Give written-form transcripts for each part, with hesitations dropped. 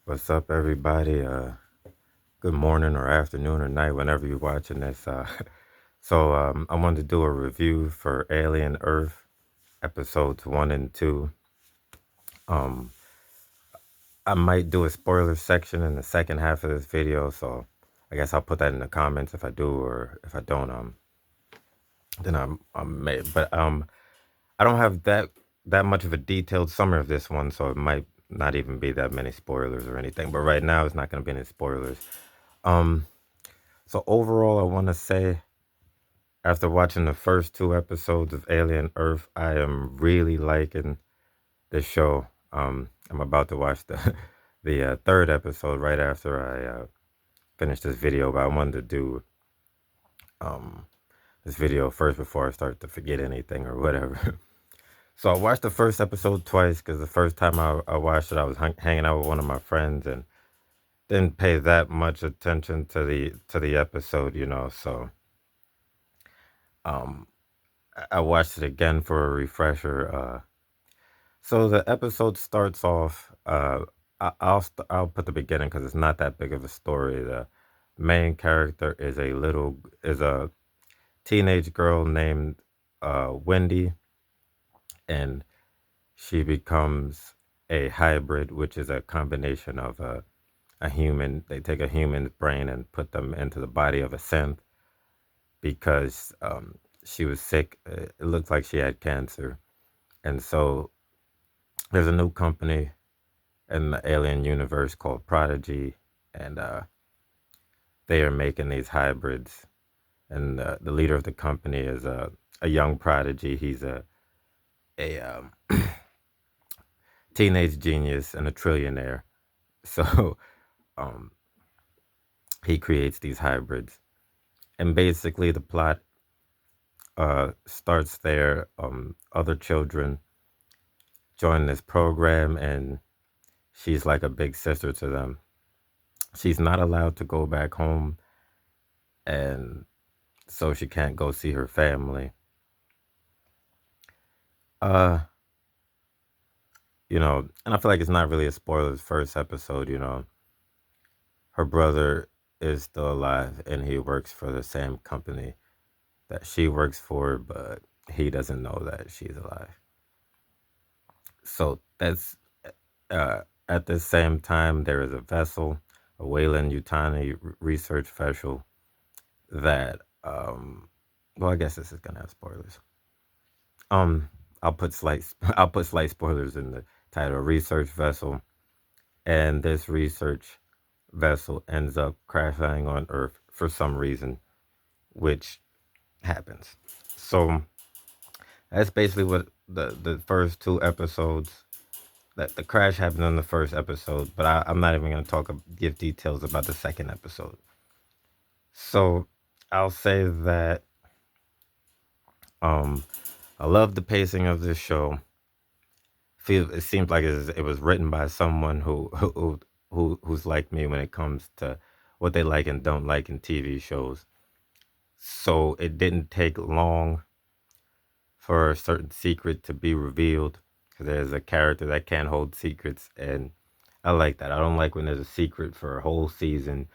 What's up, everybody? Good morning or afternoon or night, whenever you're watching this. I wanted to do a review for Alien Earth episodes 1 and 2. Um, I might do a spoiler section in the second half of this video, so I guess I'll put that in the comments if I do, or if I don't. Then I may. But I don't have that much of a detailed summary of this one, so it might not even be that many spoilers or anything. But right now, it's not going to be any spoilers. Um, So overall, I want to say, after watching the first 2 episodes of Alien Earth, I am really liking the show. I'm about to watch the the third episode right after I finish this video, but I wanted to do um, this video first before I start to forget anything or whatever. So I watched the first episode twice because the first time I watched it, I was hanging out with one of my friends and didn't pay that much attention to the episode, So um, I watched it again for a refresher. So the episode starts off. I'll put the beginning because it's not that big of a story. The main character is a teenage girl named Wendy, and she becomes a hybrid, which is a combination of a human. They take a human's brain and put them into the body of a synth because she was sick. It looked like she had cancer, and so there's a new company in the alien universe called Prodigy, and they are making these hybrids. And the leader of the company is a young prodigy. He's a teenage genius and a trillionaire. So um, he creates these hybrids, and basically the plot starts there. Other children join this program, and she's like a big sister to them. She's not allowed to go back home, and so she can't go see her family. Uh, and I feel like it's not really a spoiler. The first episode, her brother is still alive and he works for the same company that she works for, but he doesn't know that she's alive. So that's at the same time, there is a vessel, a Weyland Yutani research vessel that, well, I guess this is gonna have spoilers. Um, I'll put slight spoilers in the title. Research vessel, and this research vessel ends up crashing on Earth for some reason, which happens. So that's basically what the first 2 episodes. That the crash happened in the first episode, but I'm not even going to give details about the second episode. So I'll say that um, I love the pacing of this show. It seems like it was written by someone who's like me when it comes to what they like and don't like in TV shows. So it didn't take long for a certain secret to be revealed. Because there's a character that can't hold secrets, and I like that. I don't like when there's a secret for a whole season.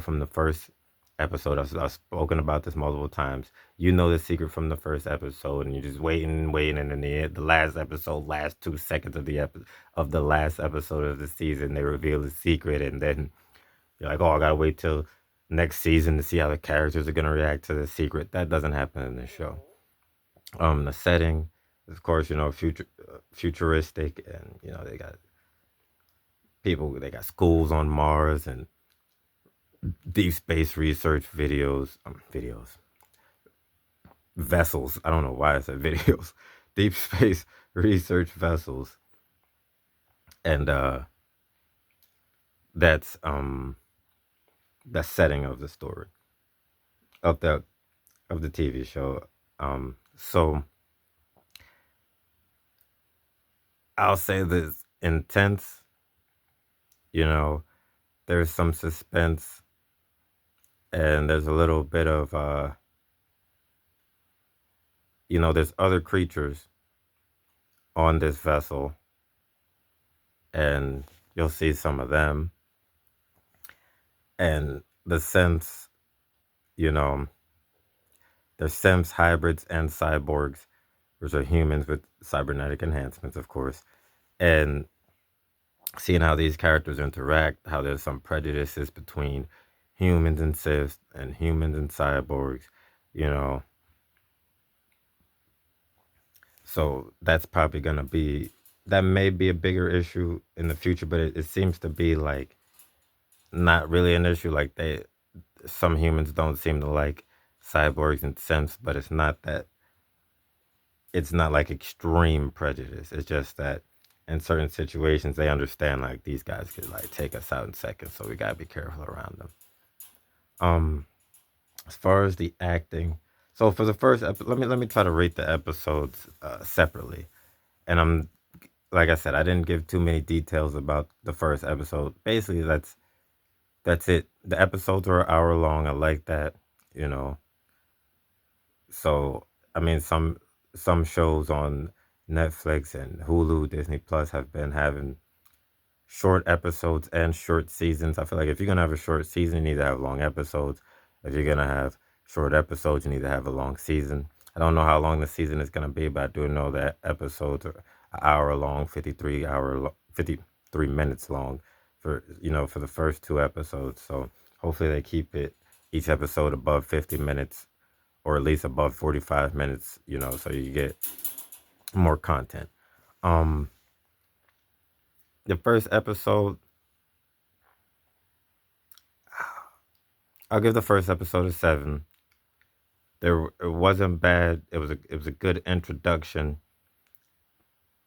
From the first episode, I've spoken about this multiple times. You know the secret from the first episode, and you're just waiting, and in the last episode, last 2 seconds of the last episode of the season, they reveal the secret, and then you're like, oh, I gotta wait till next season to see how the characters are gonna react to the secret. That doesn't happen in this show. The setting, of course, futuristic, and they got they got schools on Mars and deep space research vessels. I don't know why I said videos. Deep space research vessels, and that's the setting of the story of the TV show. So I'll say this: intense. You know, there's some suspense, and there's a little bit of there's other creatures on this vessel, and you'll see some of them. And the synths, you know, they're synths, hybrids, and cyborgs, which are humans with cybernetic enhancements, of course. And seeing how these characters interact, how there's some prejudices between humans and synths and humans and cyborgs, you know. So that's probably going to be, that may be a bigger issue in the future, but it seems to be like not really an issue. Like some humans don't seem to like cyborgs and synths, but it's not like extreme prejudice. It's just that in certain situations they understand like these guys could like take us out in seconds, so we gotta be careful around them. Um, as far as the acting, so for the first let me try to rate the episodes separately. And I'm like I said, I didn't give too many details about the first episode. Basically, that's it. The episodes are an hour long. I like that, you know. So I mean, some shows on Netflix and Hulu, Disney Plus have been having short episodes and short seasons. I feel like if you're gonna have a short season, you need to have long episodes. If you're gonna have short episodes, you need to have a long season. I don't know how long the season is gonna be, but I do know that episodes are an hour long, 53 minutes long for for the first two episodes. So hopefully they keep it each episode above 50 minutes or at least above 45 minutes, so you get more content. Um, the first episode, I'll give the first episode a 7. It wasn't bad. It was a good introduction,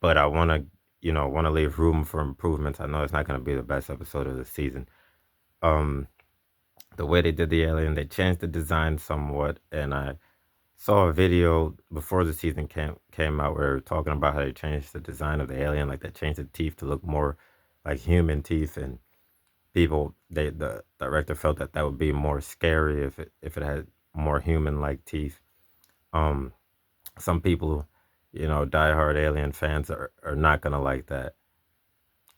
but I want to leave room for improvements. I know it's not going to be the best episode of the season. Um, the way they did the alien, they changed the design somewhat, and I saw a video before the season came out where they were talking about how they changed the design of the alien, like they changed the teeth to look more like human teeth, and the director felt that that would be more scary if it had more human like teeth. Um, some people, diehard Alien fans are not gonna like that.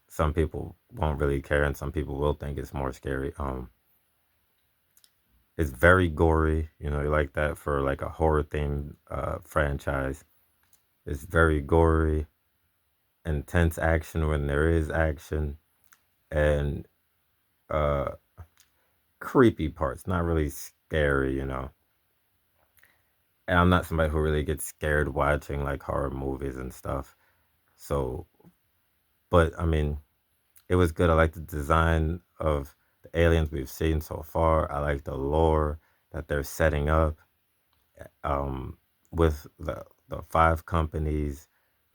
Some people won't really care, and some people will think it's more scary. It's very gory. You like that for like a horror themed franchise. It's very gory, intense action when there is action, and uh, creepy parts. Not really scary. And I'm not somebody who really gets scared watching like horror movies and stuff. So, but I mean, it was good. I like the design of the aliens we've seen so far. I like the lore that they're setting up um, with the 5 companies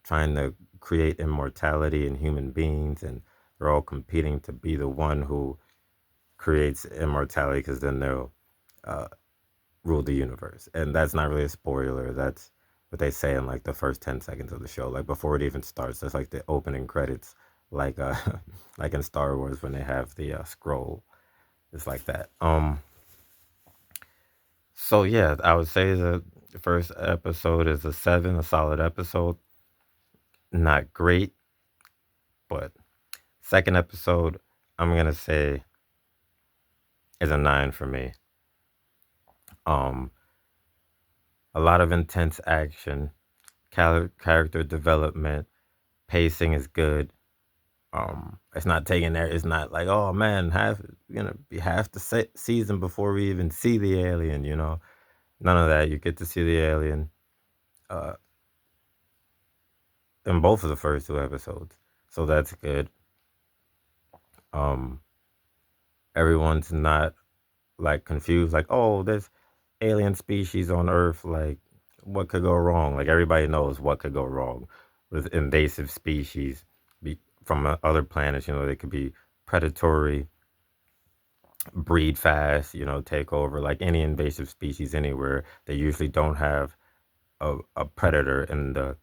trying to create immortality in human beings, and they're all competing to be the one who creates immortality because then they'll uh, rule the universe. And that's not really a spoiler. That's what they say in like the first 10 seconds of the show, like before it even starts. That's like the opening credits, like like in Star Wars when they have the scroll. It's like that. So yeah, I would say the first episode is a 7, a solid episode. Not great, but second episode, I'm gonna say is a 9 for me. Um, a lot of intense action, character development, pacing is good. It's not taking there. It's not like, oh man, gonna be half the season before we even see the alien. None of that. You get to see the alien uh, in both of the first 2 episodes, so that's good. Um, everyone's not like confused, like, oh, there's alien species on Earth. Like, what could go wrong? Like everybody knows what could go wrong with invasive species from other planets. They could be predatory, breed fast, take over. Like any invasive species anywhere, they usually don't have a predator in the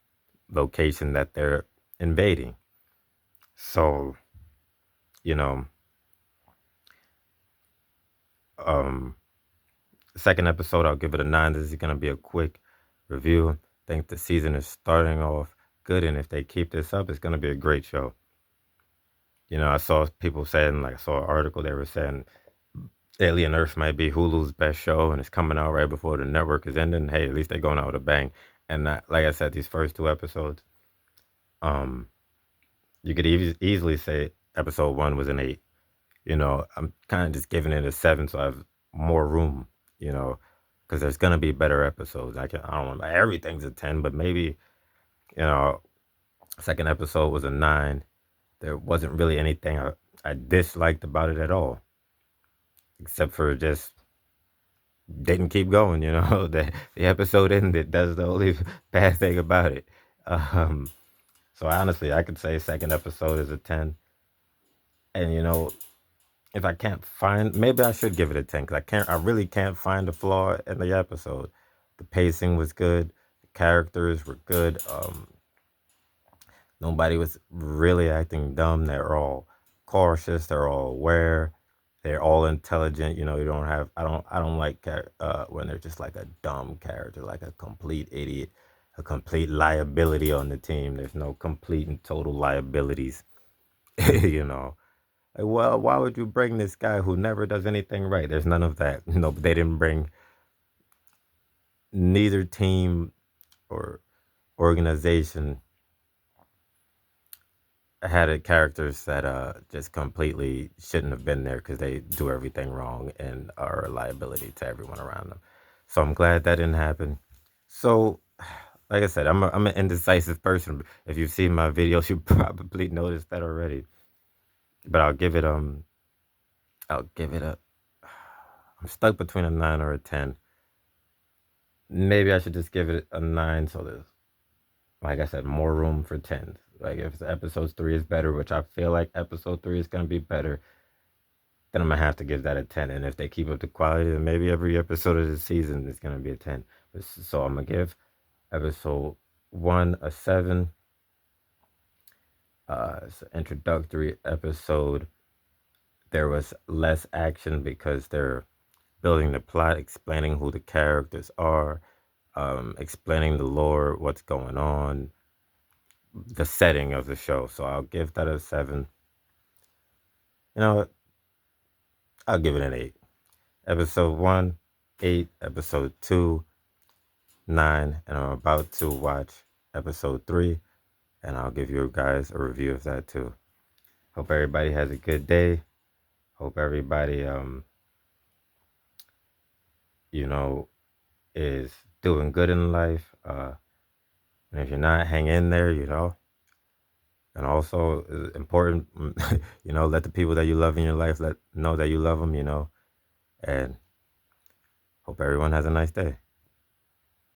location that they're invading. So, you know, um, second episode, I'll give it a 9. This is going to be a quick review. I think the season is starting off good, and if they keep this up, it's going to be a great show. I saw people saying, like, I saw an article, they were saying Alien Earth might be Hulu's best show, and it's coming out right before the network is ending. Hey, at least they're going out with a bang. And like I said, these first two episodes, um, you could easily say episode one was an 8. I'm kind of just giving it a 7, so I have more room. You know, because there's gonna be better episodes. I don't want everything's a 10, but maybe you know, second episode was a 9. There wasn't really anything I disliked about it at all, except for just didn't keep going. The episode ended. That's the only bad thing about it. Um, so honestly, I could say second episode is a 10. And if I can't find, maybe I should give it a 10 because I really can't find a flaw in the episode. The pacing was good. The characters were good. Nobody was really acting dumb. They're all cautious. They're all aware. They're all intelligent. You don't have. I don't like when they're just like a dumb character, like a complete idiot, a complete liability on the team. There's no complete and total liabilities. you know. Like, well, why would you bring this guy who never does anything right? There's none of that. But they didn't bring neither team or organization had characters that just completely shouldn't have been there because they do everything wrong and are a liability to everyone around them. So I'm glad that didn't happen. So, like I said, I'm an indecisive person. If you've seen my videos, you probably noticed that already. But I'll give it a. I'm stuck between a 9 or a 10. Maybe I should just give it a 9 so there's, like I said, more room for 10s. Like if episode 3 is better, which I feel like episode 3 is going to be better, then I'm going to have to give that a 10. And if they keep up the quality, then maybe every episode of the season is going to be a 10. So I'm going to give episode 1 a 7. It's an introductory episode. There was less action because they're building the plot, explaining who the characters are, explaining the lore, what's going on, the setting of the show. So I'll give that a 7. You know what? I'll give it an 8. Episode 1, 8. Episode 2, 9. And I'm about to watch episode 3. And I'll give you guys a review of that too. Hope everybody has a good day. Hope everybody, is doing good in life. And if you're not, hang in there. And also, it's important, let the people that you love in your life know that you love them. And hope everyone has a nice day.